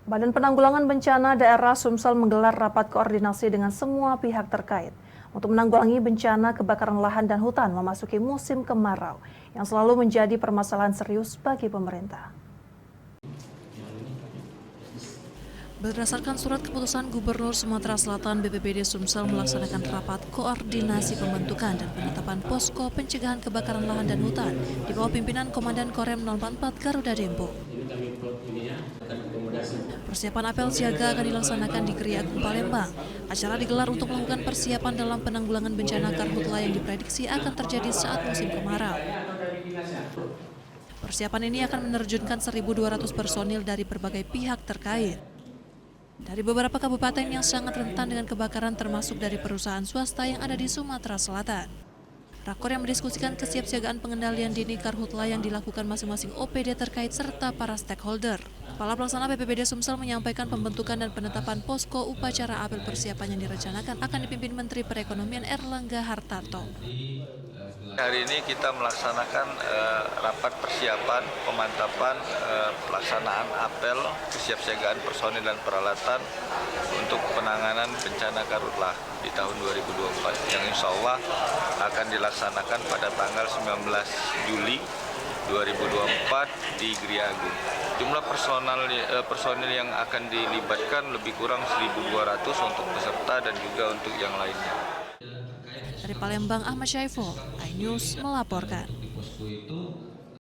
Badan Penanggulangan Bencana Daerah Sumsel menggelar rapat koordinasi dengan semua pihak terkait untuk menanggulangi bencana kebakaran lahan dan hutan memasuki musim kemarau yang selalu menjadi permasalahan serius bagi pemerintah. Berdasarkan surat keputusan Gubernur Sumatera Selatan, BPBD Sumsel melaksanakan rapat koordinasi pembentukan dan penetapan posko pencegahan kebakaran lahan dan hutan di bawah pimpinan Komandan Korem 044 Garuda Dempo. Persiapan apel siaga akan dilaksanakan di Gria Agung Palembang. Acara digelar untuk melakukan persiapan dalam penanggulangan bencana karhutla yang diprediksi akan terjadi saat musim kemarau. Persiapan ini akan menerjunkan 1.200 personil dari berbagai pihak terkait. Dari beberapa kabupaten yang sangat rentan dengan kebakaran termasuk dari perusahaan swasta yang ada di Sumatera Selatan. Rakor yang mendiskusikan kesiapsiagaan pengendalian dini karhutla yang dilakukan masing-masing OPD terkait serta para stakeholder. Kepala Pelaksana BPBD Sumsel menyampaikan pembentukan dan penetapan posko upacara apel persiapan yang direncanakan akan dipimpin Menteri Perekonomian Erlangga Hartarto. Hari ini kita melaksanakan rapat persiapan, pemantapan, pelaksanaan apel, kesiapsiagaan personil dan peralatan untuk penanganan bencana karhutla di tahun 2024 yang insya Allah akan dilaksanakan pada tanggal 19 Juli 2024 di Gria Agung. Jumlah personil yang akan dilibatkan lebih kurang 1.200 untuk peserta dan juga untuk yang lainnya. Dari Palembang, Ahmad Syaiful, iNews melaporkan.